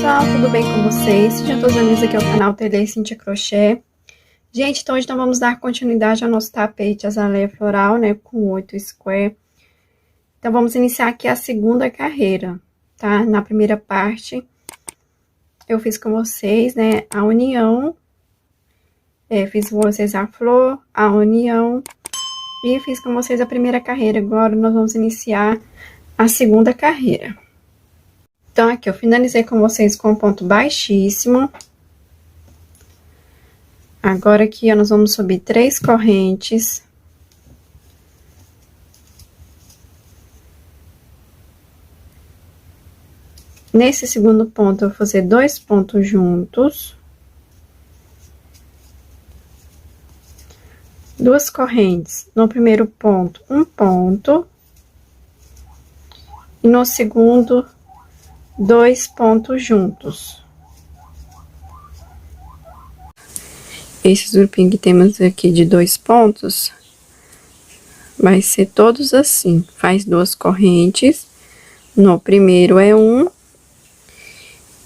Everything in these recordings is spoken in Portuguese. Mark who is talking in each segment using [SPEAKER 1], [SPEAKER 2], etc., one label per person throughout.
[SPEAKER 1] pessoal, tudo bem com vocês? Sejam todos bem-vindos aqui ao canal Telê Cintia Crochê. Gente, então hoje nós vamos dar continuidade ao nosso tapete azaleia floral, né, com 8 square. Então vamos iniciar aqui a segunda carreira, tá? Na primeira parte eu fiz com vocês, né, a união, fiz com vocês a flor, a união e fiz com vocês a primeira carreira. Agora nós vamos iniciar a segunda carreira. Então, aqui eu finalizei com vocês com um ponto baixíssimo. Agora aqui, ó, nós vamos subir 3 correntes. Nesse segundo ponto, eu vou fazer 2 pontos juntos. 2 correntes. No primeiro ponto, um ponto. E no segundo, 2 pontos juntos. Esses grupinhos que temos aqui de 2 pontos, vai ser todos assim. Faz 2 correntes. No primeiro é 1.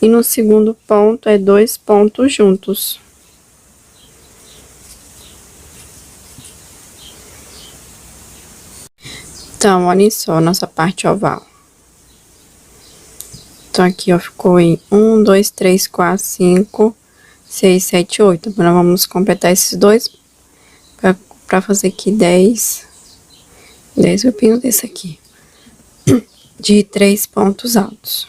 [SPEAKER 1] E no segundo ponto é 2 pontos juntos. Então, olhem só nossa parte oval. Então, aqui, ó, ficou em 1, 2, 3, 4, 5, 6, 7, 8. Agora, vamos completar esses dois pra fazer aqui 10 grupinhos desse aqui. De 3 pontos altos.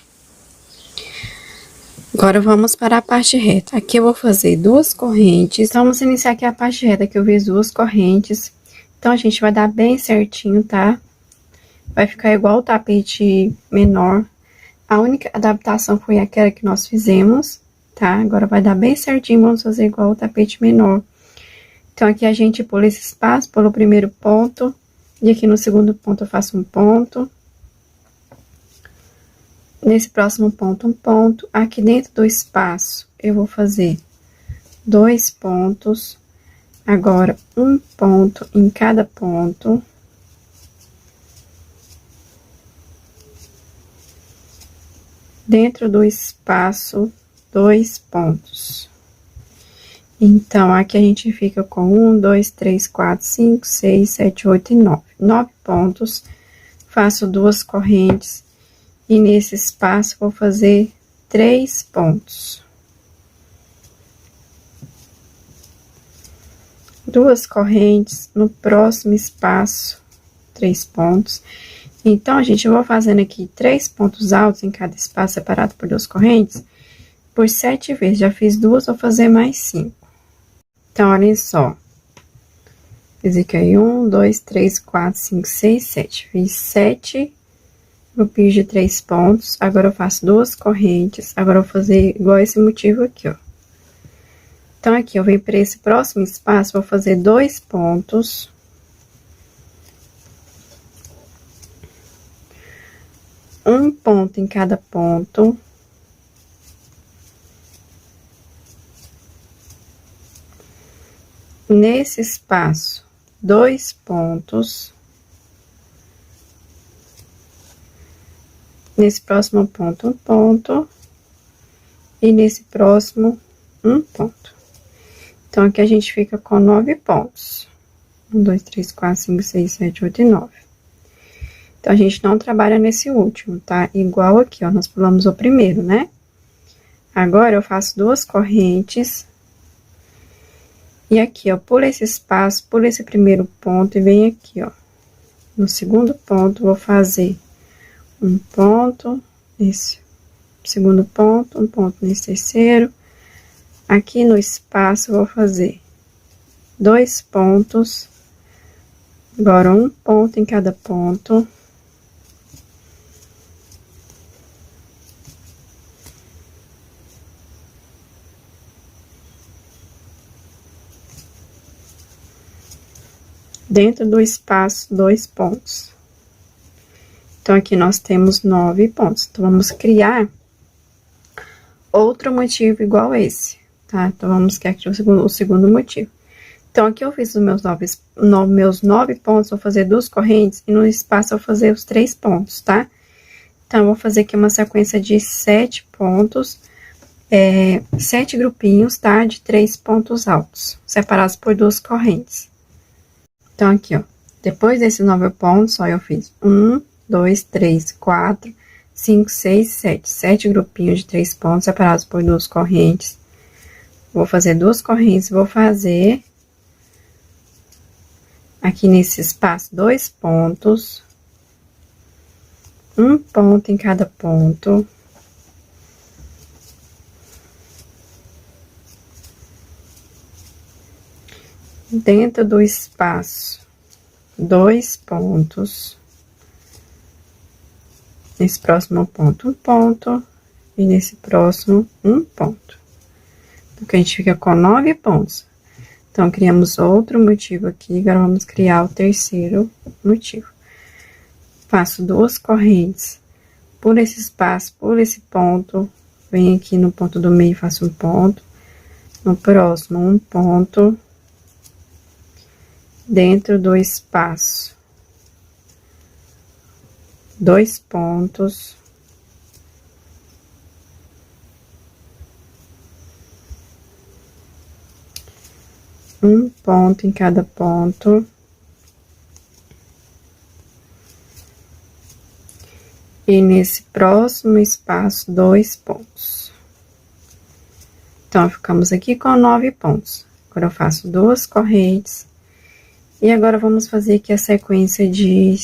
[SPEAKER 1] Agora, vamos para a parte reta. Aqui, eu vou fazer 2 correntes. Então, vamos iniciar aqui a parte reta, que eu fiz 2 correntes. Então, a gente vai dar bem certinho, tá? Vai ficar igual o tapete menor. A única adaptação foi aquela que nós fizemos, tá? Agora vai dar bem certinho, vamos fazer igual o tapete menor. Então, aqui a gente pula esse espaço, pula o primeiro ponto. E aqui no segundo ponto eu faço um ponto. Nesse próximo ponto, um ponto. Aqui dentro do espaço, eu vou fazer 2 pontos. Agora, um ponto em cada ponto. Dentro do espaço, 2 pontos. Então, aqui a gente fica com 1, 2, 3, 4, 5, 6, 7, 8 e 9. 9 pontos. Faço 2 correntes. E nesse espaço, vou fazer 3 pontos. 2 correntes. No próximo espaço, 3 pontos. Então, a gente vai fazendo aqui 3 pontos altos em cada espaço separado por 2 correntes, por 7 vezes. Já fiz 2, vou fazer mais 5. Então, olhem só. Fiz aqui aí 1, 2, 3, 4, 5, 6, 7. Fiz 7 grupinhos de 3 pontos. Agora, eu faço 2 correntes. Agora, eu vou fazer igual esse motivo aqui, ó. Então, aqui, eu venho para esse próximo espaço, vou fazer 2 pontos. Um ponto em cada ponto. Nesse espaço, 2 pontos. Nesse próximo ponto, um ponto. E nesse próximo, um ponto. Então, aqui a gente fica com 9 pontos. 1, 2, 3, 4, 5, 6, 7, 8 e 9. Então, a gente não trabalha nesse último, tá? Igual aqui, ó, nós pulamos o primeiro, né? Agora, eu faço 2 correntes. E aqui, ó, pulo esse espaço, pulo esse primeiro ponto e venho aqui, ó. No segundo ponto, vou fazer um ponto nesse segundo ponto, um ponto nesse terceiro. Aqui no espaço, vou fazer 2 pontos. Agora, um ponto em cada ponto. Dentro do espaço, 2 pontos. Então, aqui nós temos 9 pontos. Então, vamos criar outro motivo igual esse, tá? Então, vamos criar aqui o segundo motivo. Então, aqui eu fiz os meus 9 pontos, vou fazer 2 correntes, e no espaço eu vou fazer os 3 pontos, tá? Então, eu vou fazer aqui uma sequência de 7 pontos, 7 grupinhos, tá? De 3 pontos altos, separados por 2 correntes. Então, aqui, ó, depois desses 9 pontos, ó, eu fiz 1, 2, 3, 4, 5, 6, 7. 7 grupinhos de 3 pontos, separados por 2 correntes. Vou fazer 2 correntes, vou fazer aqui nesse espaço 2 pontos. Um ponto em cada ponto. Dentro do espaço, 2 pontos. Nesse próximo ponto, um ponto. E nesse próximo, um ponto. Porque a gente fica com 9 pontos. Então, criamos outro motivo aqui. Agora, vamos criar o terceiro motivo. Faço 2 correntes por esse espaço, por esse ponto. Venho aqui no ponto do meio, faço um ponto. No próximo, um ponto. Dentro do espaço, 2 pontos. Um ponto em cada ponto. E nesse próximo espaço, 2 pontos. Então, ficamos aqui com 9 pontos. Agora, eu faço 2 correntes. E agora, vamos fazer aqui a sequência de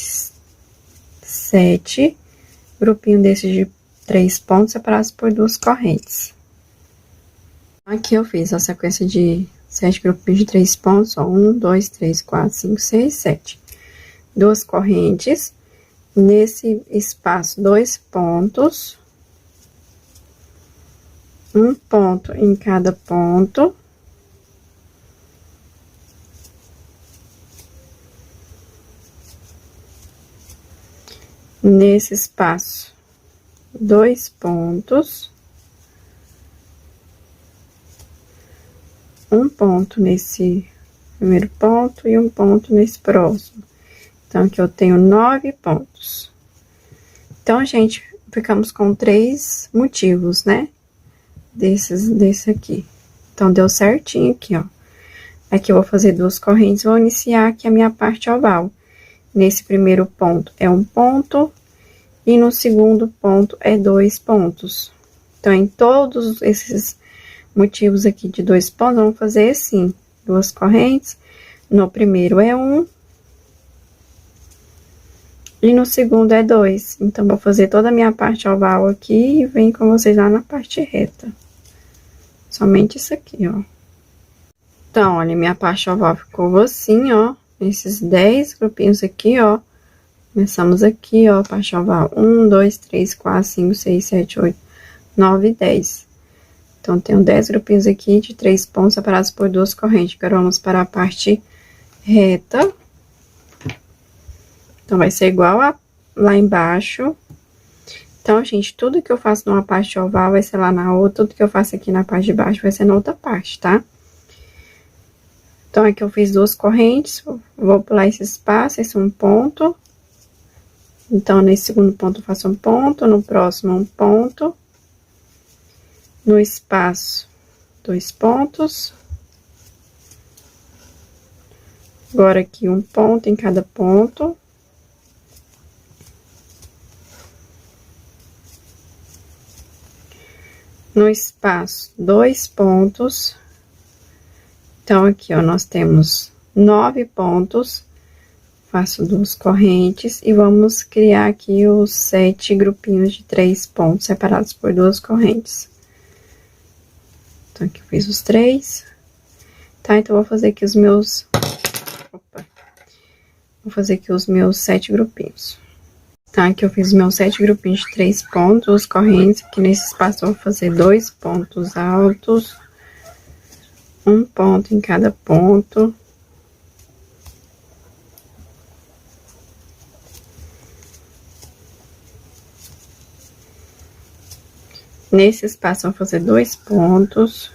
[SPEAKER 1] 7 grupinhos desses de 3 pontos separados por 2 correntes. Aqui eu fiz a sequência de 7 grupinhos de 3 pontos, ó, 1, 2, 3, 4, 5, 6, 7. 2 correntes, nesse espaço, 2 pontos, um ponto em cada ponto. Nesse espaço, 2 pontos, um ponto nesse primeiro ponto e um ponto nesse próximo. Então, aqui eu tenho 9 pontos. Então, gente, ficamos com 3 motivos, né? Desse aqui. Então, deu certinho aqui, ó. Aqui eu vou fazer 2 correntes, vou iniciar aqui a minha parte oval. Nesse primeiro ponto é um ponto e no segundo ponto é 2 pontos. Então, em todos esses motivos aqui de 2 pontos, vamos fazer assim, 2 correntes. No primeiro é 1 e no segundo é 2. Então, vou fazer toda a minha parte oval aqui e venho com vocês lá na parte reta. Somente isso aqui, ó. Então, olha, minha parte oval ficou assim, ó. Esses 10 grupinhos aqui, ó. Começamos aqui, ó, parte oval. 1, 2, 3, 4, 5, 6, 7, 8, 9, 10. Então, tenho 10 grupinhos aqui de 3 pontos separados por 2 correntes. Agora, vamos para a parte reta. Então, vai ser igual a lá embaixo. Então, gente, tudo que eu faço numa parte oval vai ser lá na outra. Tudo que eu faço aqui na parte de baixo vai ser na outra parte, tá? Então, aqui eu fiz 2 correntes, vou pular esse espaço, esse é um ponto. Então, nesse segundo ponto eu faço um ponto, no próximo um ponto. No espaço, 2 pontos. Agora, aqui um ponto em cada ponto. No espaço, 2 pontos. Então, aqui, ó, nós temos 9 pontos. Faço 2 correntes e vamos criar aqui os 7 grupinhos de 3 pontos separados por 2 correntes. Então, aqui eu fiz os 3. Tá, então, vou fazer aqui os meus... Opa! Vou fazer aqui os meus 7 grupinhos. Tá, aqui eu fiz os meus 7 grupinhos de 3 pontos, 2 correntes. Aqui nesse espaço eu vou fazer 2 pontos altos. Um ponto em cada ponto. Nesse espaço, eu vou fazer 2 pontos.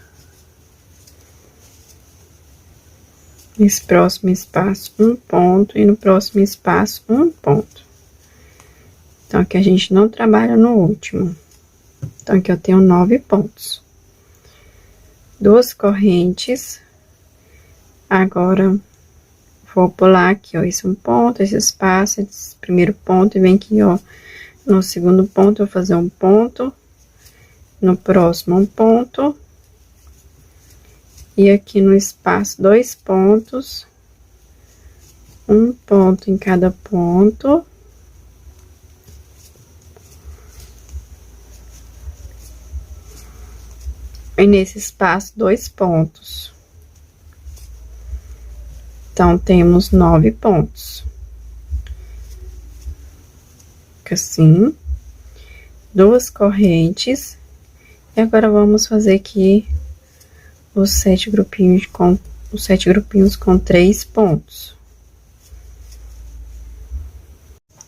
[SPEAKER 1] Nesse próximo espaço, um ponto. E no próximo espaço, um ponto. Então, aqui a gente não trabalha no último. Então, aqui eu tenho 9 pontos. 2 correntes. Agora, vou pular aqui, ó, esse um ponto, esse espaço, esse primeiro ponto, e vem aqui, ó, no segundo ponto, eu vou fazer um ponto, no próximo um ponto, e aqui no espaço 2 pontos, um ponto em cada ponto. E nesse espaço, 2 pontos. Então, temos 9 pontos. Fica assim. 2 correntes. E agora, vamos fazer aqui os 7 grupinhos com 3 pontos.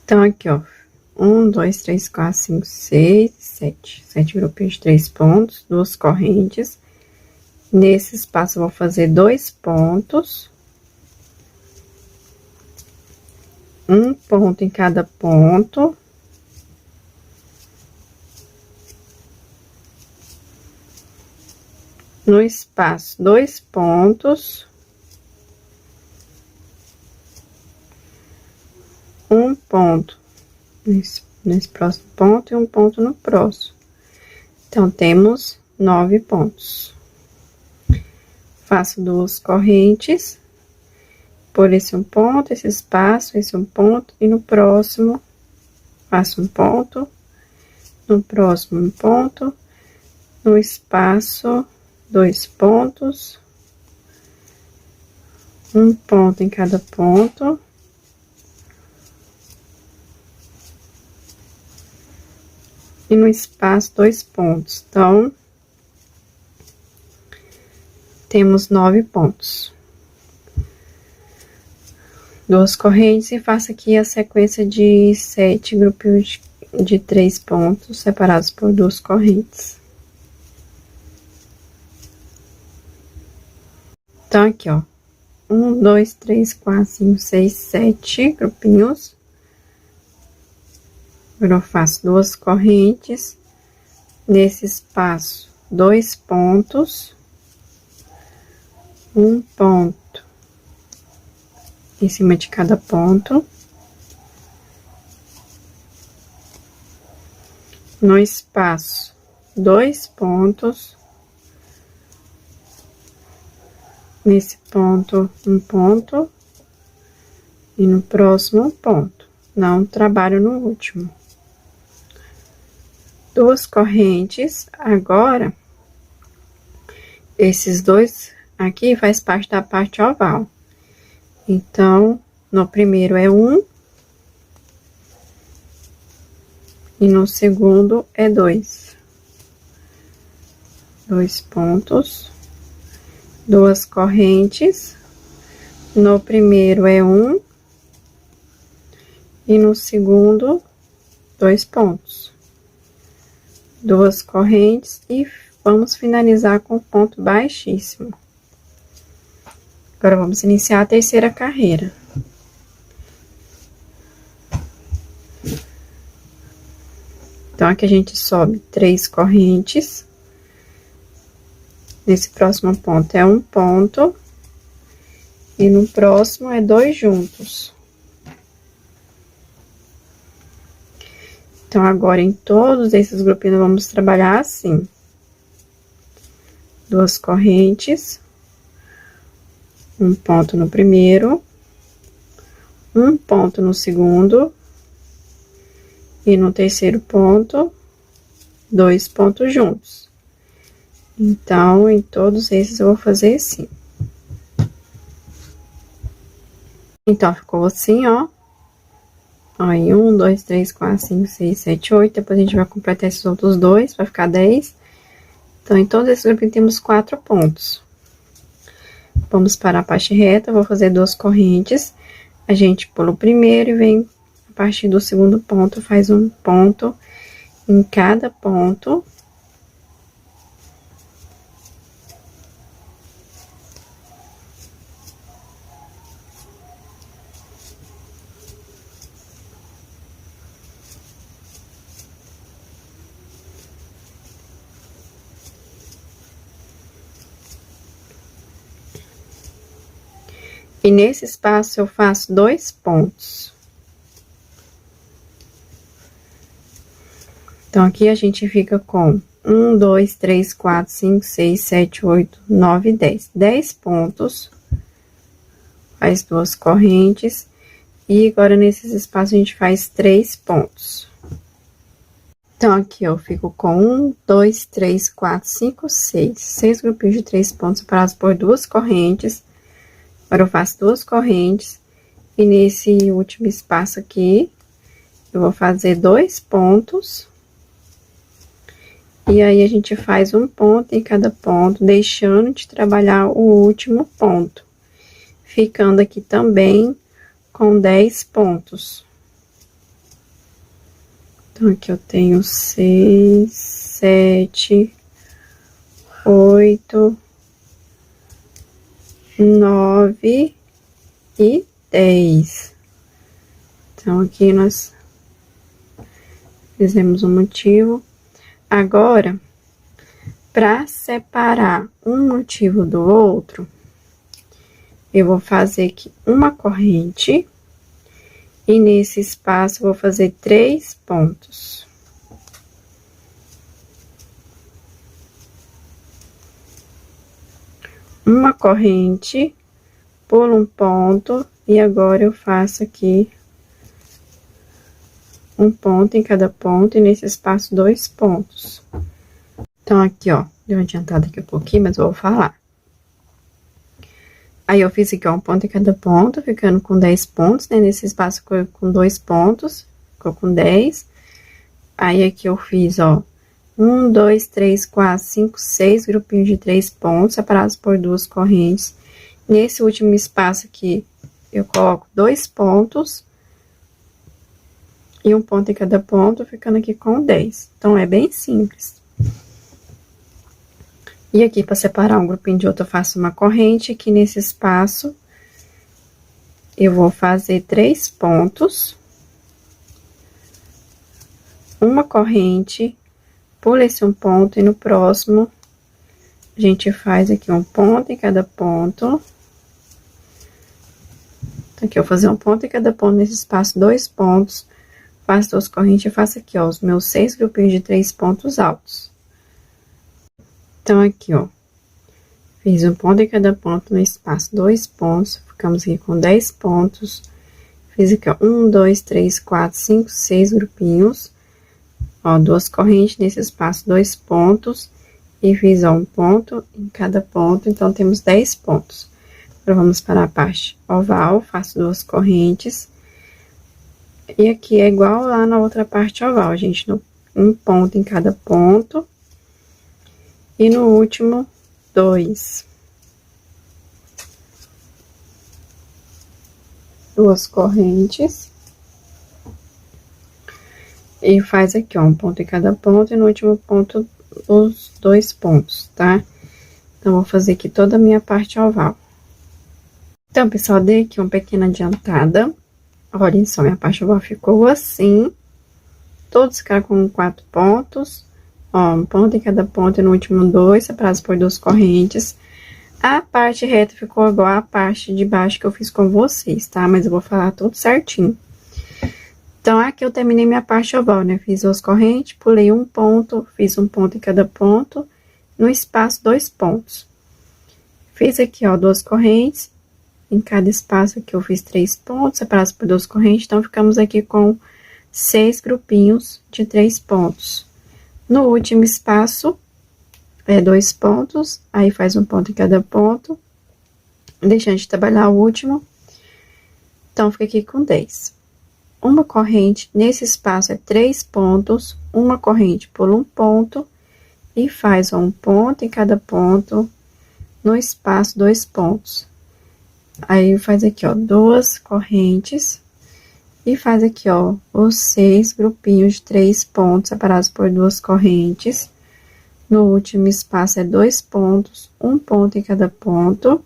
[SPEAKER 1] Então, aqui, ó. 1, 2, 3, 4, 5, 6, 7. 7 grupinhos de 3 pontos, 2 correntes. Nesse espaço, eu vou fazer 2 pontos. Um ponto em cada ponto. No espaço, 2 pontos. Um ponto nesse próximo ponto e um ponto no próximo. Então, temos 9 pontos. Faço 2 correntes por esse um ponto, esse espaço, esse um ponto, e no próximo faço um ponto, no próximo um ponto, no espaço 2 pontos, um ponto em cada ponto. E no espaço, 2 pontos. Então, temos 9 pontos. 2 correntes e faço aqui a sequência de 7 grupinhos de 3 pontos separados por 2 correntes. Então, aqui, ó. 1, 2, 3, 4, 5, 6, 7 grupinhos. Agora, eu faço 2 correntes. Nesse espaço, 2 pontos. Um ponto em cima de cada ponto. No espaço, 2 pontos. Nesse ponto, um ponto. E no próximo, um ponto. Não trabalho no último. 2 correntes. Agora, esses dois aqui faz parte da parte oval. Então, no primeiro é 1. E no segundo é 2. 2 pontos. 2 correntes. No primeiro é 1. E no segundo, 2 pontos. 2 correntes e vamos finalizar com ponto baixíssimo. Agora, vamos iniciar a terceira carreira. Então, aqui a gente sobe 3 correntes. Nesse próximo ponto é um ponto. E no próximo é 2 juntos. Então, agora, em todos esses grupinhos, vamos trabalhar assim. 2 correntes. Um ponto no primeiro. Um ponto no segundo. E no terceiro ponto, 2 pontos juntos. Então, em todos esses, eu vou fazer assim. Então, ficou assim, ó. Aí, 1, 2, 3, 4, 5, 6, 7, 8. Depois a gente vai completar esses outros 2, vai ficar 10. Então, em todos esses grupos temos 4 pontos. Vamos para a parte reta, vou fazer 2 correntes. A gente pula o primeiro e vem a partir do segundo ponto, faz um ponto em cada ponto. E nesse espaço eu faço 2 pontos. Então, aqui a gente fica com 1, 2, 3, 4, 5, 6, 7, 8, 9, 10. 10 pontos. Faz 2 correntes. E agora, nesses espaços, a gente faz 3 pontos. Então, aqui, eu fico com 1, 2, 3, 4, 5, 6. 6 grupinhos de 3 pontos separados por 2 correntes. Agora, eu faço 2 correntes. E nesse último espaço aqui, eu vou fazer 2 pontos. E aí, a gente faz um ponto em cada ponto, deixando de trabalhar o último ponto. Ficando aqui também com 10 pontos. Então, aqui eu tenho 6, 7, 8, 9 e 10. Então, aqui nós fizemos um motivo. Agora, para separar um motivo do outro, eu vou fazer aqui uma corrente. E nesse espaço, eu vou fazer 3 pontos. Uma corrente, pulo um ponto, e agora eu faço aqui um ponto em cada ponto, e nesse espaço, 2 pontos. Então, aqui, ó, deu uma adiantada aqui um pouquinho, mas eu vou falar. Aí, eu fiz aqui, ó, um ponto em cada ponto, ficando com 10 pontos, né? Nesse espaço, com 2 pontos, ficou com 10. Aí, aqui eu fiz, ó, 1, 2, 3, 4, 5, 6 grupinhos de 3 pontos, separados por 2 correntes. Nesse último espaço aqui, eu coloco 2 pontos. E um ponto em cada ponto, ficando aqui com 10. Então, é bem simples. E aqui, para separar um grupinho de outro, eu faço uma corrente. Aqui nesse espaço, eu vou fazer 3 pontos. Uma corrente, pula esse um ponto, e no próximo, a gente faz aqui um ponto em cada ponto. Então, aqui eu vou fazer um ponto em cada ponto, nesse espaço, 2 pontos. Faço 2 correntes e faço aqui, ó, os meus 6 grupinhos de 3 pontos altos. Então, aqui, ó, fiz um ponto em cada ponto no espaço, 2 pontos, ficamos aqui com 10 pontos. Fiz aqui, ó, 1, 2, 3, 4, 5, 6 grupinhos, ó, 2 correntes nesse espaço, 2 pontos, e fiz, ó, um ponto em cada ponto, então, temos 10 pontos. Agora, vamos para a parte oval, faço 2 correntes, e aqui é igual lá na outra parte oval, gente, um ponto em cada ponto. E no último, 2. 2 correntes. E faz aqui, ó, um ponto em cada ponto, e no último ponto, os 2 pontos, tá? Então, vou fazer aqui toda a minha parte oval. Então, pessoal, dei aqui uma pequena adiantada. Olhem só, minha parte oval ficou assim. Todos ficaram com 4 pontos. Ó, um ponto em cada ponto, e no último 2, separados por 2 correntes. A parte reta ficou igual a parte de baixo que eu fiz com vocês, tá? Mas eu vou falar tudo certinho. Então, aqui eu terminei minha parte oval, né? Fiz 2 correntes, pulei um ponto, fiz um ponto em cada ponto, no espaço, 2 pontos. Fiz aqui, ó, 2 correntes, em cada espaço aqui eu fiz 3 pontos, separados por 2 correntes, então, ficamos aqui com 6 grupinhos de 3 pontos. No último espaço, 2 pontos, aí faz um ponto em cada ponto, deixando de trabalhar o último. Então, fica aqui com 10. Uma corrente, nesse espaço, 3 pontos, uma corrente pula um ponto, e faz um ponto em cada ponto, no espaço, 2 pontos. Aí, faz aqui, ó, 2 correntes, e faz aqui, ó, os 6 grupinhos de 3 pontos, separados por 2 correntes. No último espaço, 2 pontos, um ponto em cada ponto.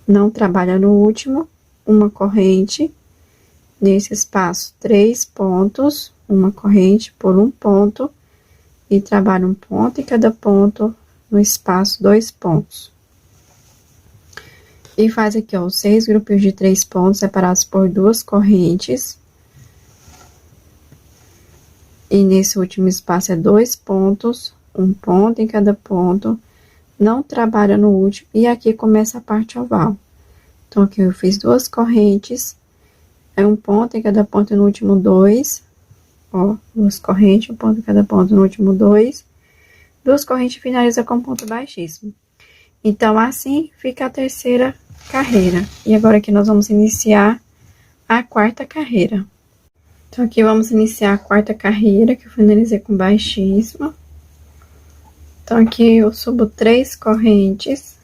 [SPEAKER 1] Não trabalha no último, uma corrente. Nesse espaço, 3 pontos, uma corrente por um ponto. E trabalha um ponto em cada ponto, no espaço, 2 pontos. E faz aqui, ó, 6 grupinhos de 3 pontos separados por 2 correntes. E nesse último espaço é 2 pontos, um ponto em cada ponto. Não trabalha no último. E aqui começa a parte oval. Então, aqui eu fiz 2 correntes. É um ponto em cada ponto no último 2. Ó, 2 correntes, um ponto em cada ponto no último 2. 2 correntes finaliza com ponto baixíssimo. Então, assim fica a terceira carreira. E agora aqui nós vamos iniciar a quarta carreira. Então, aqui vamos iniciar a quarta carreira, que eu finalizei com baixíssimo. Então, aqui eu subo 3 correntes.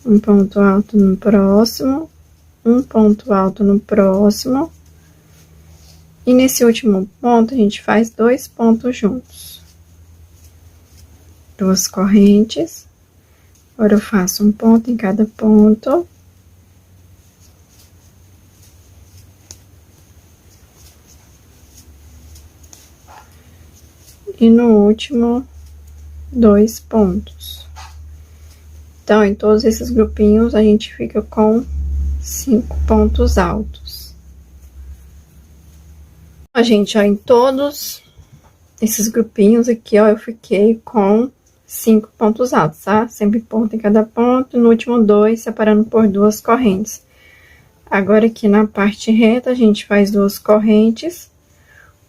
[SPEAKER 1] Um ponto alto no próximo. Um ponto alto no próximo. E nesse último ponto, a gente faz 2 pontos juntos. 2 correntes. Agora eu faço um ponto em cada ponto. E no último, 2 pontos. Então, em todos esses grupinhos, a gente fica com 5 pontos altos. Ó, gente, ó, em todos esses grupinhos aqui, ó, eu fiquei com 5 pontos altos, tá? Sempre ponto em cada ponto, no último 2, separando por 2 correntes. Agora, aqui na parte reta, a gente faz 2 correntes,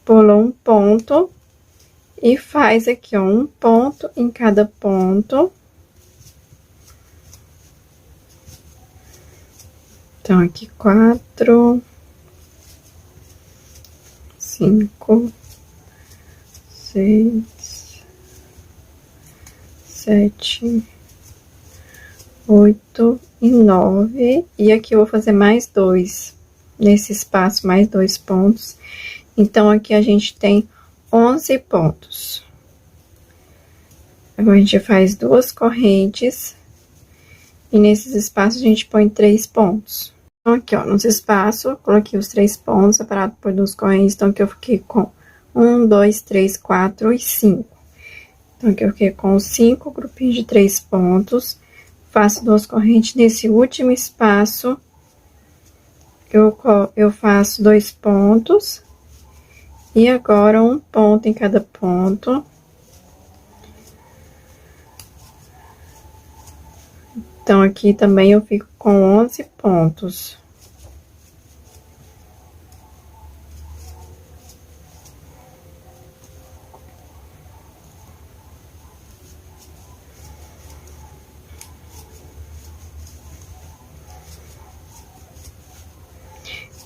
[SPEAKER 1] pula um ponto e faz aqui, ó, um ponto em cada ponto. Então, aqui 4, 5, 6, 7, 8 e 9. E aqui eu vou fazer mais 2. Nesse espaço, mais 2 pontos. Então, aqui a gente tem 11 pontos. Agora, a gente faz 2 correntes. E nesses espaços, a gente põe 3 pontos. Então, aqui, ó, nos espaços, coloquei os 3 pontos separados por 2 correntes. Então, aqui eu fiquei com 1, 2, 3, 4 e 5. Então, aqui eu fiquei com 5 grupinhos de 3 pontos. Faço 2 correntes nesse último espaço. Eu faço 2 pontos. E agora, um ponto em cada ponto. Então, aqui também eu fico com 11 pontos.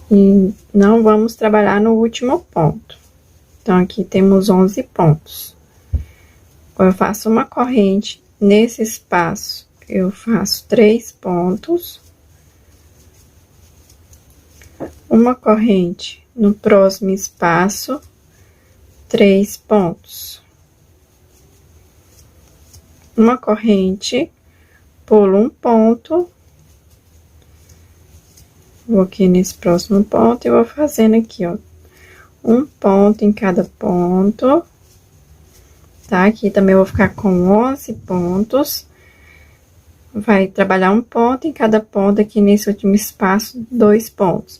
[SPEAKER 1] E não vamos trabalhar no último ponto. Então, aqui temos 11 pontos. Agora, eu faço uma corrente nesse espaço. Eu faço 3 pontos. Uma corrente no próximo espaço, 3 pontos. Uma corrente, pulo um ponto. Vou aqui nesse próximo ponto e vou fazendo aqui, ó, um ponto em cada ponto. Tá? Aqui também eu vou ficar com 11 pontos. Vai trabalhar um ponto em cada ponto, aqui nesse último espaço, 2 pontos.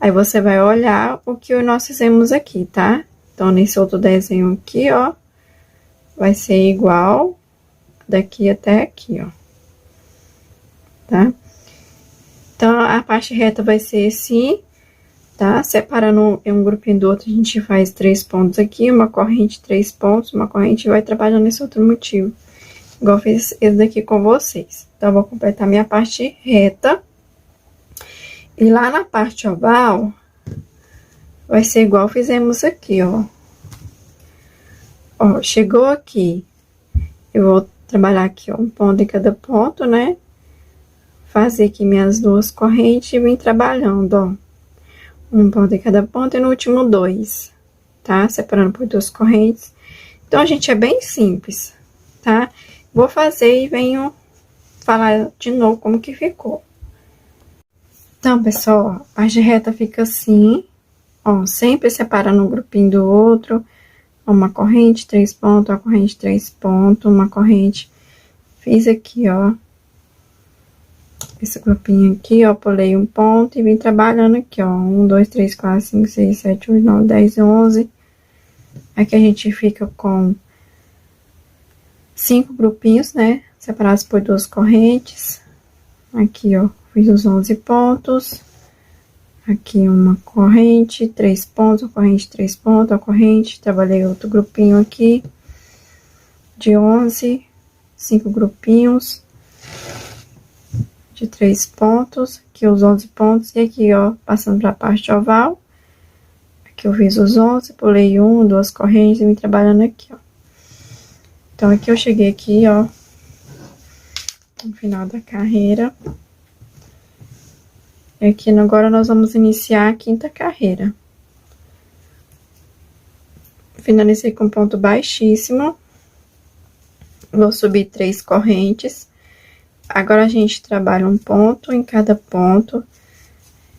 [SPEAKER 1] Aí, você vai olhar o que nós fizemos aqui, tá? Então, nesse outro desenho aqui, ó, vai ser igual daqui até aqui, ó. Tá? Então, a parte reta vai ser assim, tá? Separando um grupinho do outro, a gente faz 3 pontos aqui, uma corrente, 3 pontos, uma corrente e vai trabalhando nesse outro motivo. Igual eu fiz esse daqui com vocês. Então, eu vou completar minha parte reta. E lá na parte oval, vai ser igual fizemos aqui, ó. Ó, chegou aqui. Eu vou trabalhar aqui, ó, um ponto em cada ponto, né? Fazer aqui minhas 2 correntes e vim trabalhando, ó. Um ponto em cada ponto e no último 2, tá? Separando por 2 correntes. Então, a gente, é bem simples, tá? Vou fazer e venho falar de novo como que ficou. Então, pessoal, a parte reta fica assim, ó, sempre separando um grupinho do outro. Uma corrente, 3 pontos, uma corrente, 3 pontos, uma corrente. Fiz aqui, ó, esse grupinho aqui, ó, pulei um ponto e vim trabalhando aqui, ó, 1, 2, 3, 4, 5, 6, 7, 8, 9, 10, 11. Aqui a gente fica com 5 grupinhos, né, separados por 2 correntes. Aqui, ó, fiz os 11 pontos. Aqui uma corrente, 3 pontos, a corrente, 3 pontos, a corrente, trabalhei outro grupinho aqui, de 11, 5 grupinhos, de 3 pontos, aqui os 11 pontos, e aqui, ó, passando pra parte oval, aqui eu fiz os 11, pulei 1, 2 correntes e vim trabalhando aqui, ó. Então, aqui eu cheguei aqui, ó, no final da carreira. E aqui agora nós vamos iniciar a 5ª carreira. Finalizei com ponto baixíssimo. Vou subir 3 correntes. Agora a gente trabalha um ponto em cada ponto.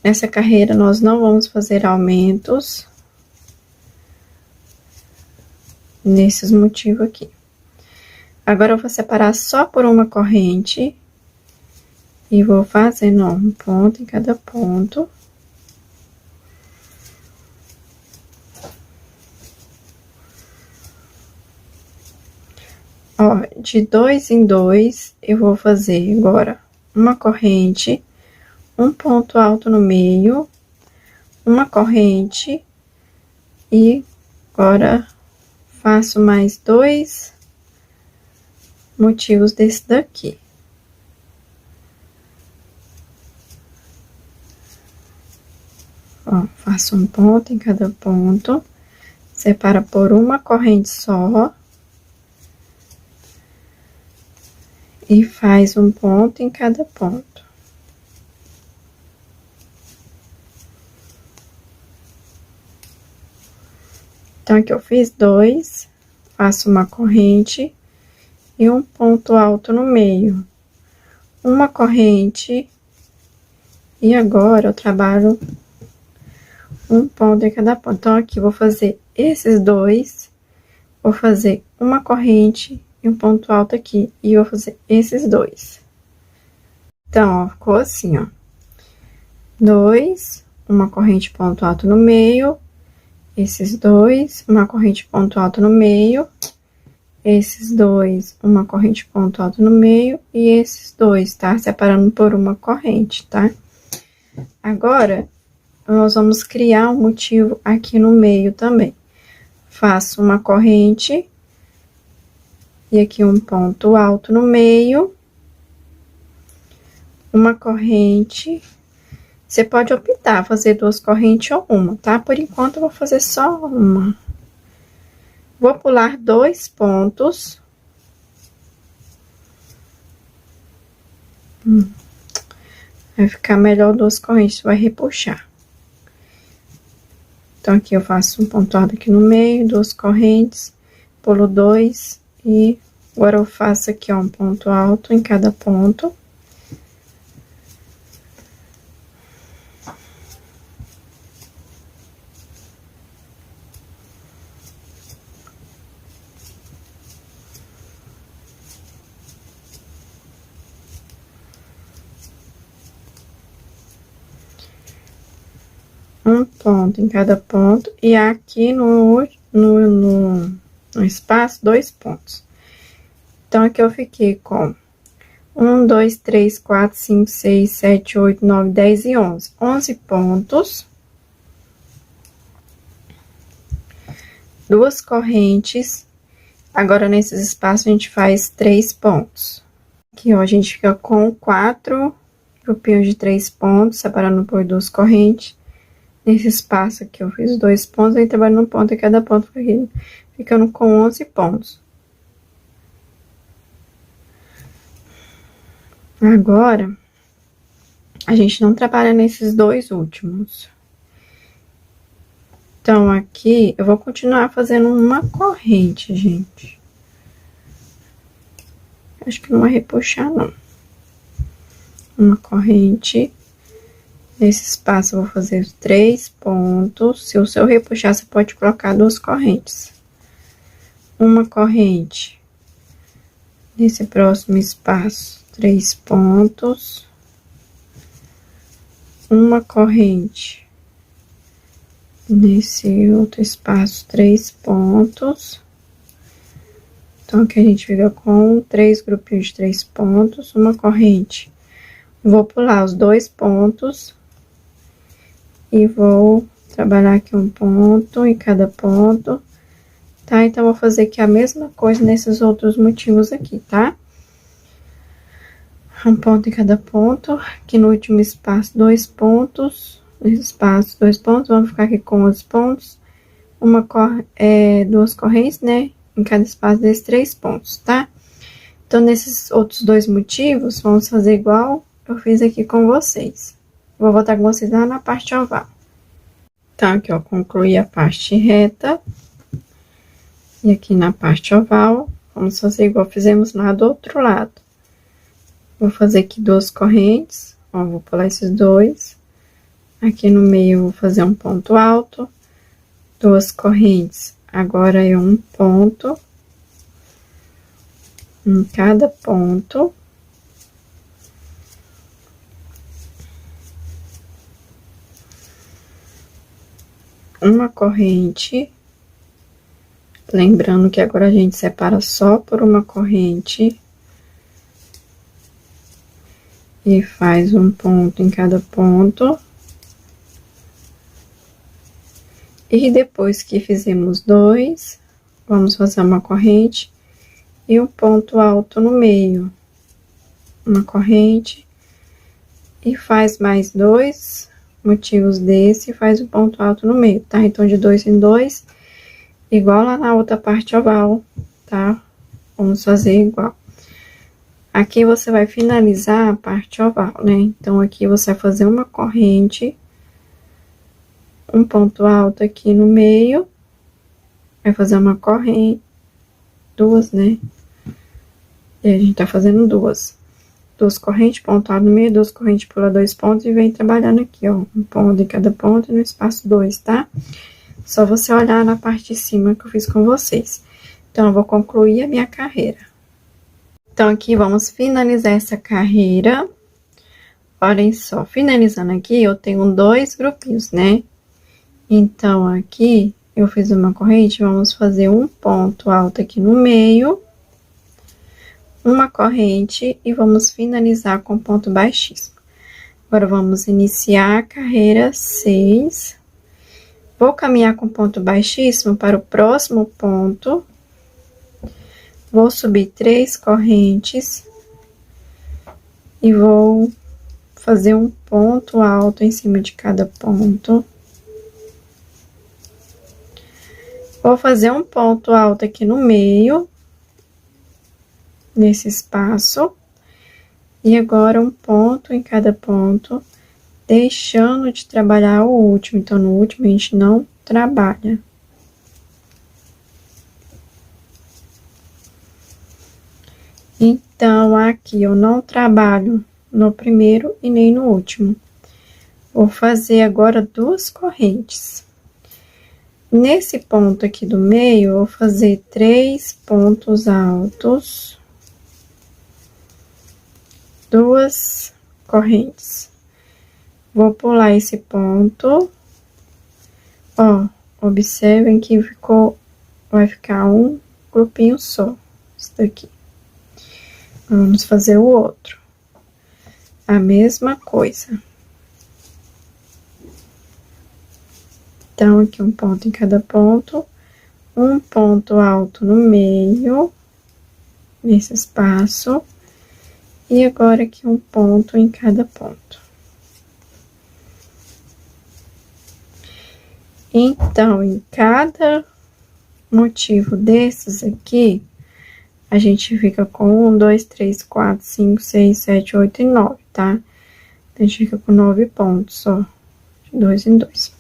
[SPEAKER 1] Nessa carreira nós não vamos fazer aumentos. Nesses motivos aqui. Agora eu vou separar só por uma corrente. E vou fazendo, ó, um ponto em cada ponto. Ó, de 2 em 2, eu vou fazer agora uma corrente, um ponto alto no meio, uma corrente, e agora faço mais 2 motivos desse daqui. Ó, faço um ponto em cada ponto, separa por uma corrente só. E faz um ponto em cada ponto. Então, aqui eu fiz 2, faço uma corrente e um ponto alto no meio. Uma corrente, e agora eu trabalho um ponto em cada ponto. Então, aqui vou fazer esses 2, vou fazer uma corrente e um ponto alto aqui, e vou fazer esses 2. Então, ó, ficou assim, ó. 2, uma corrente ponto alto no meio, esses 2, uma corrente ponto alto no meio, esses 2, uma corrente ponto alto no meio, e esses 2, tá? Separando por uma corrente, tá? Agora, nós vamos criar um motivo aqui no meio também. Faço uma corrente, e aqui um ponto alto no meio, uma corrente. Você pode optar fazer 2 correntes ou uma, tá? Por enquanto, eu vou fazer só uma. Vou pular 2 pontos. Vai ficar melhor 2 correntes, vai repuxar. Então, aqui eu faço um ponto alto aqui no meio, 2 correntes, pulo 2 e agora eu faço aqui, ó, um ponto alto em cada ponto. Um ponto em cada ponto, e aqui no espaço, 2 pontos. Então, aqui eu fiquei com 1, 2, 3, 4, 5, 6, 7, 8, 9, 10 e 11. 11 pontos. 2 correntes. Agora, nesses espaços, a gente faz 3 pontos. Aqui, ó, a gente fica com 4 grupinhos de 3 pontos, separando por 2 correntes. Nesse espaço aqui, eu fiz 2 pontos, aí trabalhando um ponto em cada ponto, ficando com 11 pontos. Agora, a gente não trabalha nesses 2 últimos. Então, aqui, eu vou continuar fazendo uma corrente, gente. Acho que não vai repuxar, não. Uma corrente. Nesse espaço, eu vou fazer 3 pontos. Se o seu repuxar, você pode colocar 2 correntes. Uma corrente. Nesse próximo espaço, 3 pontos. uma corrente nesse outro espaço, 3 pontos. Então, aqui a gente fica com 3 grupinhos de 3 pontos, uma corrente. Vou pular os 2 pontos e vou trabalhar aqui um ponto em cada ponto, tá? Então, vou fazer aqui a mesma coisa nesses outros motivos aqui, tá? Um ponto em cada ponto. Aqui no último espaço, 2 pontos. Nesse espaço, 2 pontos. Vamos ficar aqui com os pontos. Duas correntes, né? Em cada espaço desses 3 pontos, tá? Então, nesses outros 2 motivos, vamos fazer igual eu fiz aqui com vocês. Vou voltar com vocês lá na parte oval. Então, aqui, ó, concluí a parte reta. E aqui na parte oval, vamos fazer igual fizemos lá do outro lado. Vou fazer aqui 2 correntes, ó, vou pular esses 2. Aqui no meio, vou fazer um ponto alto, 2 correntes. Agora, é um ponto em cada ponto. Uma corrente. Lembrando que agora a gente separa só por uma corrente. E faz um ponto em cada ponto. E depois que fizemos 2, vamos fazer uma corrente e um ponto alto no meio. Uma corrente e faz mais 2 motivos desse e faz um ponto alto no meio, tá? Então, de 2 em 2, igual lá na outra parte oval, tá? Vamos fazer igual. Aqui você vai finalizar a parte oval, né? Então, aqui você vai fazer uma corrente, um ponto alto aqui no meio, vai fazer uma corrente, 2, né? E a gente tá fazendo 2 correntes, ponto alto no meio, 2 correntes, pula 2 pontos e vem trabalhando aqui, ó, um ponto em cada ponto e no espaço 2, tá? Só você olhar na parte de cima que eu fiz com vocês. Então, eu vou concluir a minha carreira. Então, aqui vamos finalizar essa carreira. Olhem só, finalizando aqui, eu tenho 2 grupinhos, né? Então, aqui, eu fiz uma corrente, vamos fazer um ponto alto aqui no meio, uma corrente e vamos finalizar com ponto baixíssimo. Agora, vamos iniciar a carreira 6. Vou caminhar com ponto baixíssimo para o próximo ponto. Vou subir 3 correntes e vou fazer um ponto alto em cima de cada ponto. Vou fazer um ponto alto aqui no meio, nesse espaço, e agora um ponto em cada ponto, deixando de trabalhar o último. Então, no último a gente não trabalha. Então, aqui eu não trabalho no primeiro e nem no último. Vou fazer agora 2 correntes. Nesse ponto aqui do meio, eu vou fazer 3 pontos altos, 2 correntes. Vou pular esse ponto. Ó, observem que vai ficar um grupinho só, isso daqui. Vamos fazer o outro. A mesma coisa. Então, aqui um ponto em cada ponto, um ponto alto no meio, nesse espaço, e agora aqui um ponto em cada ponto. Então, em cada motivo desses aqui, a gente fica com 1, 2, 3, 4, 5, 6, 7, 8 e 9, tá? A gente fica com 9 pontos, ó, de 2 em 2.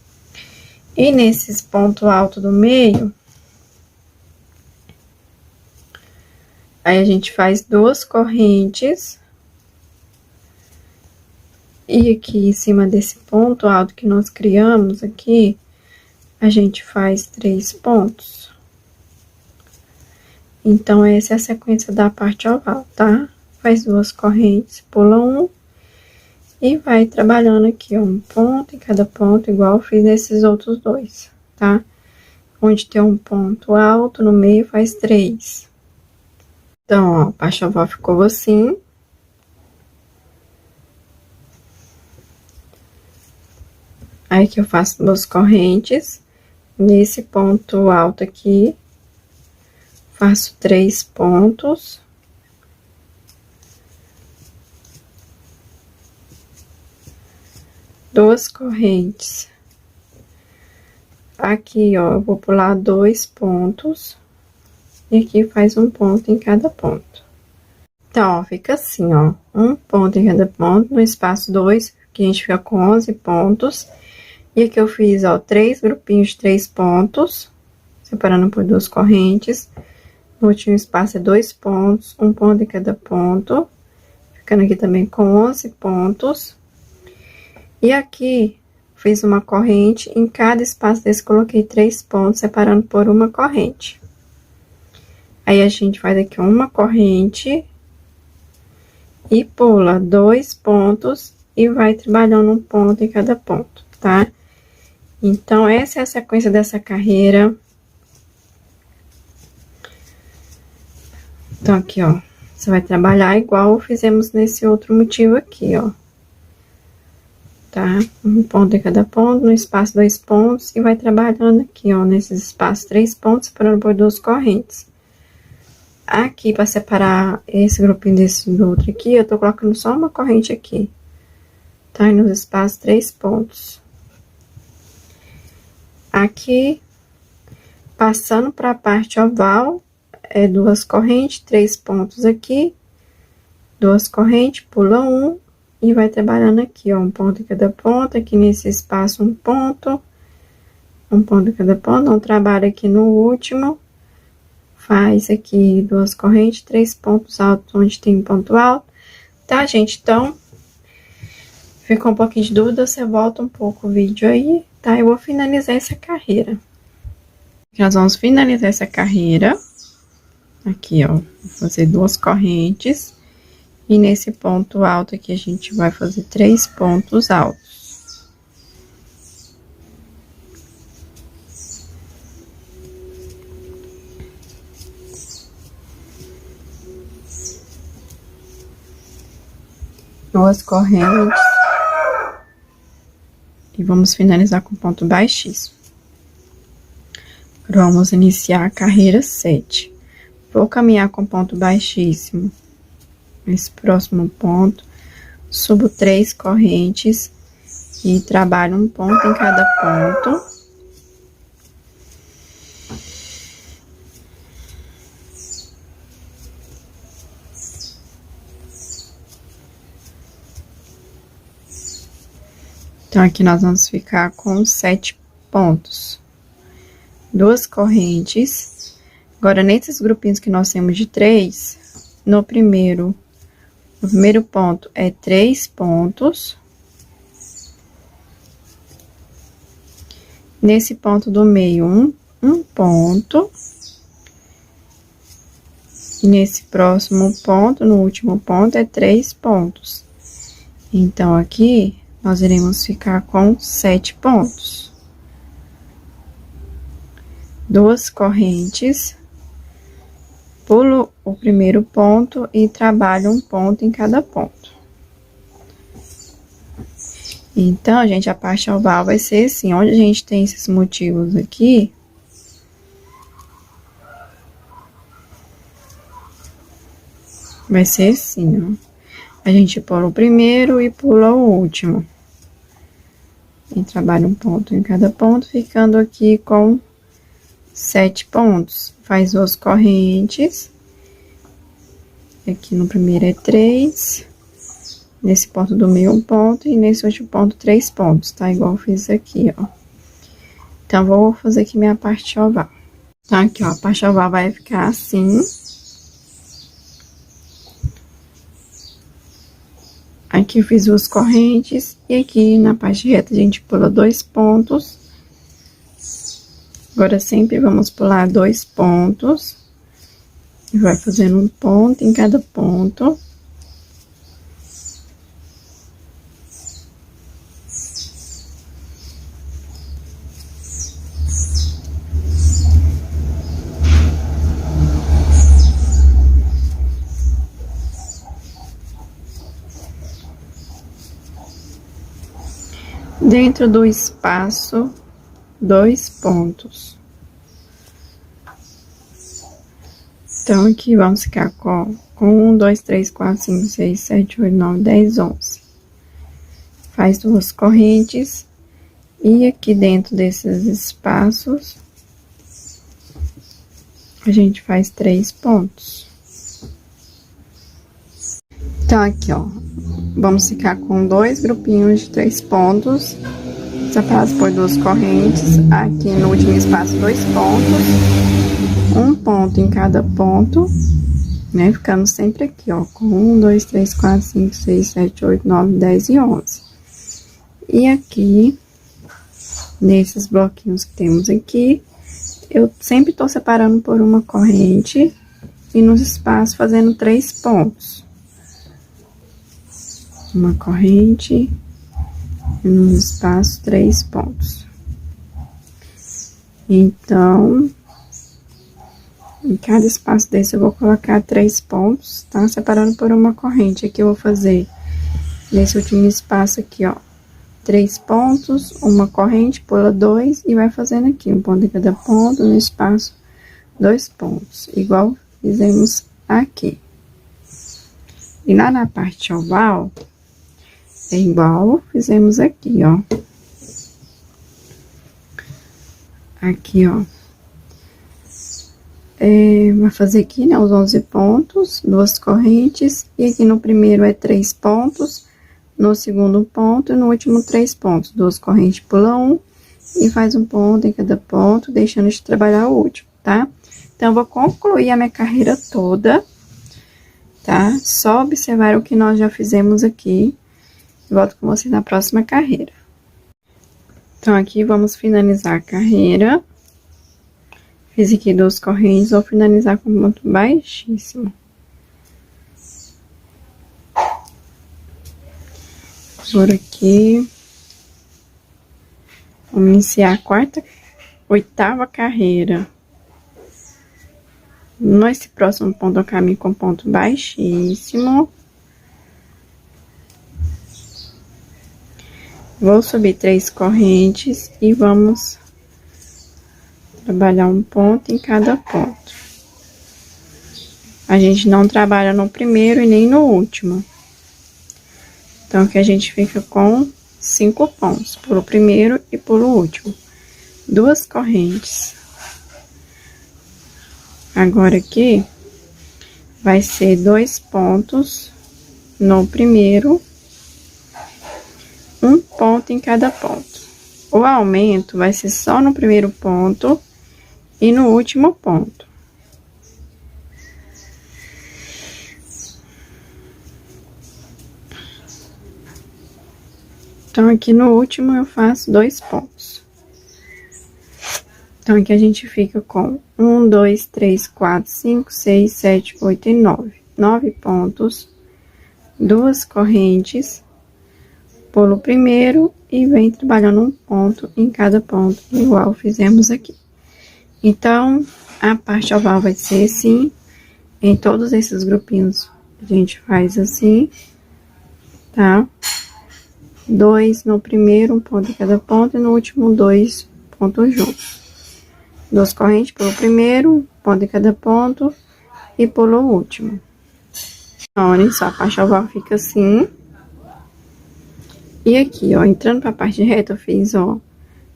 [SPEAKER 1] E nesses pontos altos do meio, aí a gente faz 2 correntes. E aqui em cima desse ponto alto que nós criamos aqui, a gente faz 3 pontos. Então, essa é a sequência da parte oval, tá? Faz 2 correntes, pula 1 E vai trabalhando aqui, ó, um ponto em cada ponto, igual eu fiz nesses outros dois, tá? Onde tem um ponto alto, no meio faz 3. Então, ó, a parte oval ficou assim. Aí, aqui eu faço 2 correntes. Nesse ponto alto aqui, faço 3 pontos. Duas correntes. Aqui, ó, eu vou pular 2 pontos. E aqui faz um ponto em cada ponto. Então, ó, fica assim, ó. Um ponto em cada ponto, no espaço 2, que a gente fica com 11 pontos. E aqui eu fiz, ó, 3 grupinhos de 3 pontos, separando por 2 correntes. No último espaço é 2 pontos, um ponto em cada ponto. Ficando aqui também com 11 pontos. E aqui, fiz uma corrente, em cada espaço desse coloquei 3 pontos, separando por uma corrente. Aí, a gente faz aqui uma corrente e pula 2 pontos e vai trabalhando um ponto em cada ponto, tá? Então, essa é a sequência dessa carreira. Então, aqui, ó, você vai trabalhar igual fizemos nesse outro motivo aqui, ó. Tá? Um ponto em cada ponto, no espaço 2 pontos, e vai trabalhando aqui, ó, nesses espaços 3 pontos, separando por 2 correntes. Aqui, para separar esse grupinho desse do outro aqui, eu tô colocando só uma corrente aqui, tá? E nos espaços 3 pontos. Aqui, passando para a parte oval, é 2 correntes, 3 pontos aqui, 2 correntes, pula um. E vai trabalhando aqui, ó, um ponto em cada ponto, aqui nesse espaço um ponto em cada ponto, não trabalha aqui no último, faz aqui 2 correntes, 3 pontos altos onde tem ponto alto, tá, gente? Então, ficou um pouquinho de dúvida, você volta um pouco o vídeo aí, tá? Eu vou finalizar essa carreira. Nós vamos finalizar essa carreira, aqui, ó, vou fazer 2 correntes. E nesse ponto alto aqui, a gente vai fazer 3 pontos altos. Duas correntes. E vamos finalizar com ponto baixíssimo. Agora, vamos iniciar a carreira 7. Vou caminhar com ponto baixíssimo. Nesse próximo ponto, subo 3 correntes e trabalho um ponto em cada ponto. Então, aqui nós vamos ficar com 7 pontos. 2 correntes. Agora, nesses grupinhos que nós temos de 3, no primeiro ponto é 3 pontos. Nesse ponto do meio, um ponto. E nesse próximo ponto, no último ponto, é 3 pontos. Então, aqui, nós iremos ficar com 7 pontos. 2 correntes. Pulo o primeiro ponto e trabalho um ponto em cada ponto. Então, gente, a parte oval vai ser assim, onde a gente tem esses motivos aqui, vai ser assim, ó. A gente pula o primeiro e pula o último. E trabalha um ponto em cada ponto, ficando aqui com 7 pontos. Faz 2 correntes. Aqui no primeiro é 3. Nesse ponto do meio, 1 ponto. E nesse último ponto, 3 pontos, tá? Igual eu fiz aqui, ó. Então, vou fazer aqui minha parte oval. Então, aqui, ó, a parte oval vai ficar assim. Aqui eu fiz 2 correntes. E aqui na parte reta, a gente pula 2 pontos. Agora, sempre vamos pular 2 pontos. E vai fazendo um ponto em cada ponto. Dentro do espaço, 2 pontos. Então, aqui vamos ficar com 1, 2, 3, 4, 5, 6, 7, 8, 9, 10, 11. Faz 2 correntes. E aqui dentro desses espaços, a gente faz 3 pontos. Então, aqui, ó, vamos ficar com 2 grupinhos de 3 pontos, separados por 2 correntes. Aqui no último espaço, 2 pontos, 1 ponto em cada ponto, né? Ficamos sempre aqui, ó, com 1, 2, 3, 4, 5, 6, 7, 8, 9, 10 e 11. E aqui, nesses bloquinhos que temos aqui, eu sempre tô separando por uma corrente e nos espaços fazendo 3 pontos. Uma corrente e nos espaços 3 pontos. Então, em cada espaço desse eu vou colocar 3 pontos, tá? Separando por uma corrente. Aqui eu vou fazer, nesse último espaço aqui, ó, 3 pontos, uma corrente, pula 2 e vai fazendo aqui, um ponto em cada ponto, no espaço, 2 pontos, igual fizemos aqui. E lá na parte oval, é igual fizemos aqui, ó. Aqui, ó. Vai fazer aqui, né, os 11 pontos, 2 correntes, e aqui no primeiro é 3 pontos, no segundo ponto e no último 3 pontos. 2 correntes, pula 1 e faz um ponto em cada ponto, deixando de trabalhar o último, tá? Então, eu vou concluir a minha carreira toda, tá? Só observar o que nós já fizemos aqui. Volto com você na próxima carreira. Então, aqui vamos finalizar a carreira. Fiz aqui 2 correntes, vou finalizar com ponto baixíssimo. Por aqui. Vamos iniciar a oitava carreira. Nesse próximo ponto, eu caminho com ponto baixíssimo. Vou subir 3 correntes e vamos trabalhar um ponto em cada ponto. A gente não trabalha no primeiro e nem no último. Então, aqui a gente fica com 5 pontos, pelo primeiro e pelo último. 2 correntes. Agora, aqui, vai ser 2 pontos no primeiro, 1 ponto em cada ponto. O aumento vai ser só no primeiro ponto e no último ponto. Então, aqui no último eu faço 2 pontos. Então, aqui a gente fica com 1, 2, 3, 4, 5, 6, 7, 8 e 9. 9 pontos, 2 correntes, pulo primeiro e vem trabalhando um ponto em cada ponto, igual fizemos aqui. Então, a parte oval vai ser assim, em todos esses grupinhos a gente faz assim, tá? 2 no primeiro, um ponto em cada ponto, e no último 2 pontos juntos. 2 correntes pelo primeiro, ponto em cada ponto, e pelo último. Olha só, a parte oval fica assim. E aqui, ó, entrando pra parte reta, eu fiz, ó,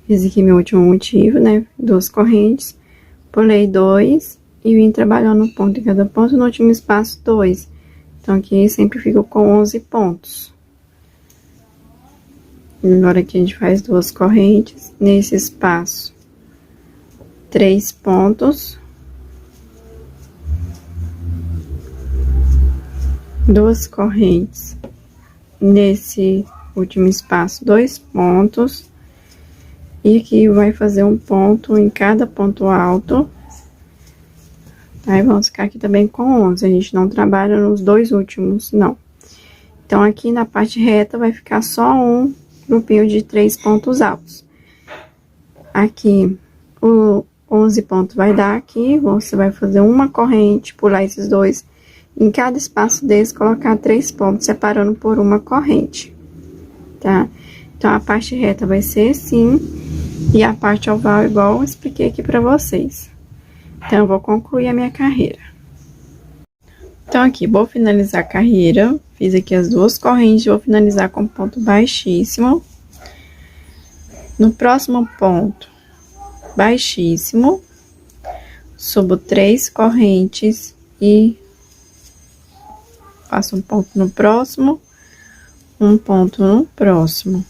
[SPEAKER 1] fiz aqui meu último motivo, né? 2 correntes, pulei 2 e vim trabalhando um ponto em cada ponto, no último espaço 2. Então, aqui sempre fico com 11 pontos. Agora, aqui a gente faz 2 correntes, nesse espaço, 3 pontos. 2 correntes, nesse último espaço, 2 pontos. E aqui vai fazer um ponto em cada ponto alto. Aí, vamos ficar aqui também com 11. A gente não trabalha nos 2 últimos, não. Então, aqui na parte reta vai ficar só um grupinho de 3 pontos altos. Aqui, o 11 pontos vai dar aqui. Você vai fazer uma corrente, pular esses 2. Em cada espaço desse, colocar 3 pontos, separando por uma corrente, tá? Então, a parte reta vai ser assim, e a parte oval igual eu expliquei aqui pra vocês. Então, eu vou concluir a minha carreira. Então, aqui, vou finalizar a carreira, fiz aqui as duas correntes, vou finalizar com ponto baixíssimo. No próximo ponto, baixíssimo, subo 3 correntes e faço um ponto no próximo, um ponto no próximo.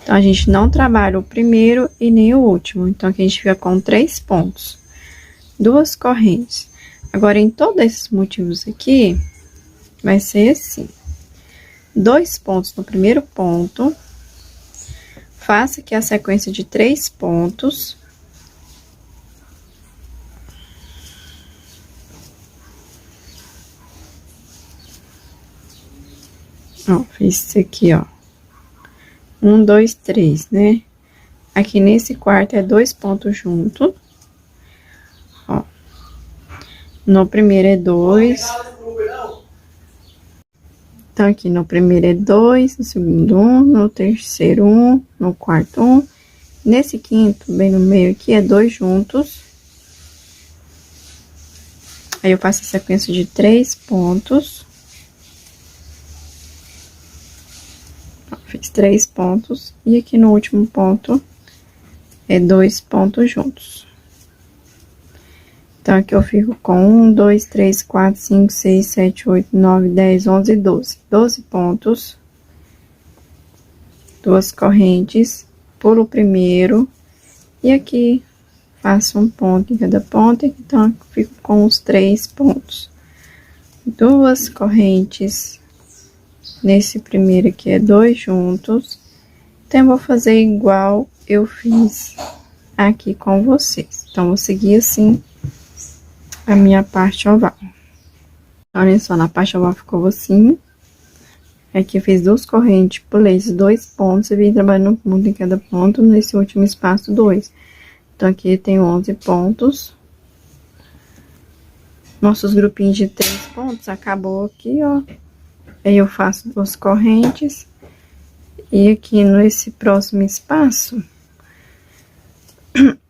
[SPEAKER 1] Então, a gente não trabalha o primeiro e nem o último. Então, aqui a gente fica com 3 pontos. 2 correntes. Agora, em todos esses motivos aqui, vai ser assim. 2 pontos no primeiro ponto. Faça aqui a sequência de 3 pontos. Ó, fiz isso aqui, ó. 1, 2, 3, né? Aqui nesse quarto é 2 pontos juntos. Ó. No primeiro é 2. Então, aqui no primeiro é 2, no segundo 1, no terceiro 1, no quarto 1. Nesse quinto, bem no meio aqui, é 2 juntos. Aí, eu faço a sequência de 3 pontos. Fiz 3 pontos, e aqui no último ponto, é 2 pontos juntos. Então, aqui eu fico com 1, 2, 3, 4, 5, 6, 7, 8, 9, 10, 11, 12. 12 pontos. 2 correntes, pulo o primeiro, e aqui faço um ponto em cada ponto, então, eu fico com os 3 pontos. 2 correntes. Nesse primeiro aqui é 2 juntos. Então, eu vou fazer igual eu fiz aqui com vocês. Então, vou seguir assim a minha parte oval. Olha só, na parte oval ficou assim. Aqui eu fiz 2 correntes, pulei esses 2 pontos e vim trabalhando um ponto em cada ponto, nesse último espaço 2. Então, aqui tem 11 pontos. Nossos grupinhos de 3 pontos acabou aqui, ó. Aí, eu faço 2 correntes. E aqui nesse próximo espaço,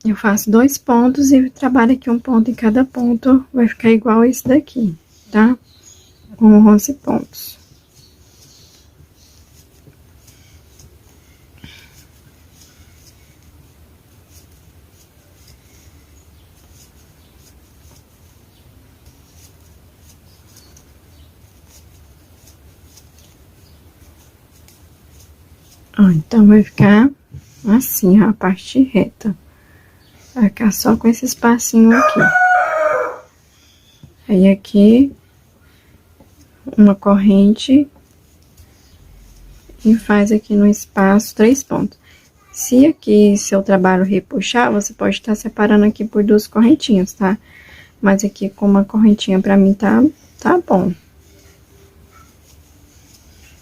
[SPEAKER 1] eu faço 2 pontos e trabalho aqui um ponto em cada ponto. Vai ficar igual esse daqui, tá? Com 11 pontos. Ó, então, vai ficar assim, ó, a parte reta. Vai ficar só com esse espacinho aqui. Aí, aqui, uma corrente. E faz aqui no espaço 3 pontos. Se aqui seu trabalho repuxar, você pode estar separando aqui por 2 correntinhas, tá? Mas aqui com uma correntinha pra mim tá bom.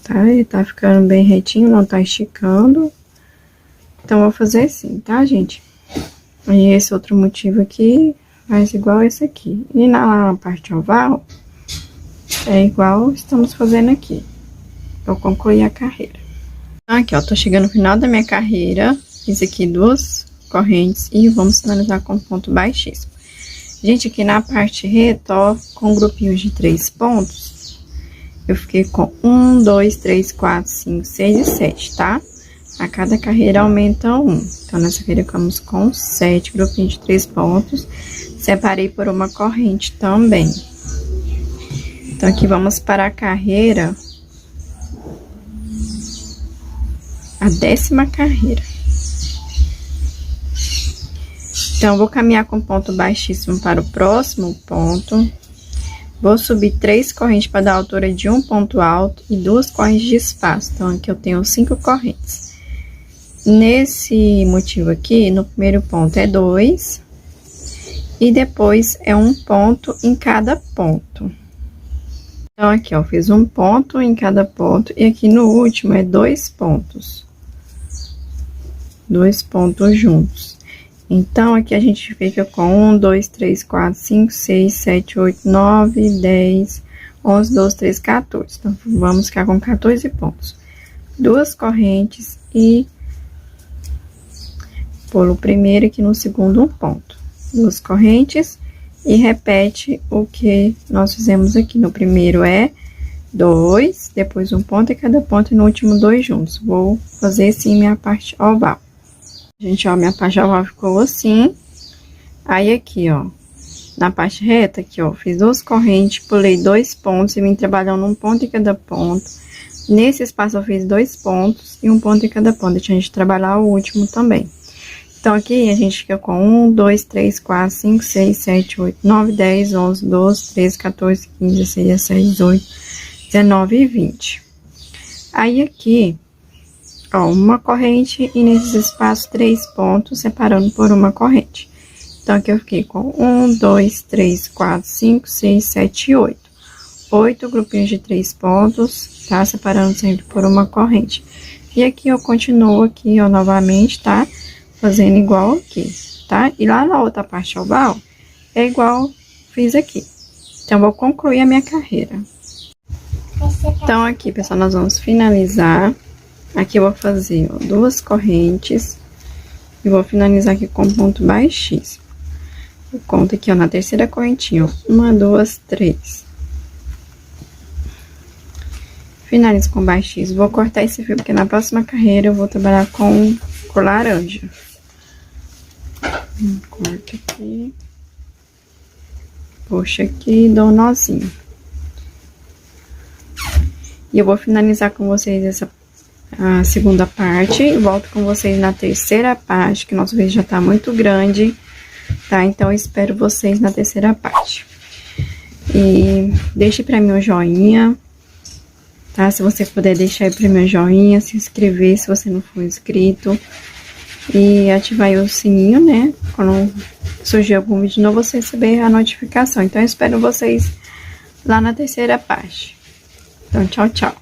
[SPEAKER 1] Tá? Ele tá ficando bem retinho, não tá esticando. Então, vou fazer assim, tá, gente? E esse outro motivo aqui, faz igual esse aqui. E na parte oval, é igual estamos fazendo aqui. Eu concluí a carreira. Aqui, ó, tô chegando no final da minha carreira. Fiz aqui 2 correntes e vamos finalizar com ponto baixíssimo. Gente, aqui na parte reta, ó, com grupinhos de 3 pontos, eu fiquei com 1, 2, 3, 4, 5, 6 e 7, tá? A cada carreira aumenta 1. Então, nessa carreira ficamos com 7 grupinhos de 3 pontos. Separei por uma corrente também. Então, aqui vamos para a carreira, a 10ª carreira. Então, vou caminhar com ponto baixíssimo para o próximo ponto. Vou subir 3 correntes para dar a altura de um ponto alto e 2 correntes de espaço. Então, aqui eu tenho 5 correntes. Nesse motivo aqui, no primeiro ponto é 2. E depois é um ponto em cada ponto. Então, aqui, ó, fiz um ponto em cada ponto. E aqui no último é 2 pontos. 2 pontos juntos. Então, aqui a gente fica com 1, 2, 3, 4, 5, 6, 7, 8, 9, 10, 11, 12, 13, 14. Então, vamos ficar com 14 pontos. 2 correntes e pulo o primeiro aqui no segundo um ponto, 2 correntes e repete o que nós fizemos aqui. No primeiro é 2, depois um ponto em cada ponto e no último 2 juntos. Vou fazer assim minha parte oval. Gente, ó, minha parte oval ficou assim. Aí aqui, ó, na parte reta aqui, ó, fiz 2 correntes, pulei 2 pontos e vim trabalhando um ponto em cada ponto. Nesse espaço eu fiz 2 pontos e um ponto em cada ponto. Deixa a gente trabalhar o último também. Então, aqui a gente fica com 1, 2, 3, 4, 5, 6, 7, 8, 9, 10, 11, 12, 13, 14, 15, 16, 17, 18, 19 e 20. Aí, aqui, ó, uma corrente e nesses espaços 3 pontos, separando por uma corrente. Então, aqui eu fiquei com 1, 2, 3, 4, 5, 6, 7 e 8. 8 grupinhos de 3 pontos, tá? Separando sempre por uma corrente. E aqui eu continuo aqui, ó, novamente, tá? Fazendo igual aqui, tá? E lá na outra parte oval, é igual fiz aqui. Então, vou concluir a minha carreira. Então, aqui, pessoal, nós vamos finalizar. Aqui eu vou fazer, ó, 2 correntes. E vou finalizar aqui com ponto baixíssimo. Eu conto aqui, ó, na terceira correntinha, ó. 1, 2, 3. Finalizo com baixíssimo. Vou cortar esse fio, porque na próxima carreira eu vou trabalhar com cor laranja. Corto aqui. Puxo aqui e dou um nozinho. E eu vou finalizar com vocês essa a segunda parte e volto com vocês na terceira parte, que nosso vídeo já tá muito grande, tá? Então, eu espero vocês na terceira parte. E deixe pra mim um joinha, tá? Se você puder deixar aí pra mim um joinha, se inscrever se você não for inscrito. E ativar aí o sininho, né? Quando surgir algum vídeo novo, você receber a notificação. Então, eu espero vocês lá na terceira parte. Então, tchau, tchau.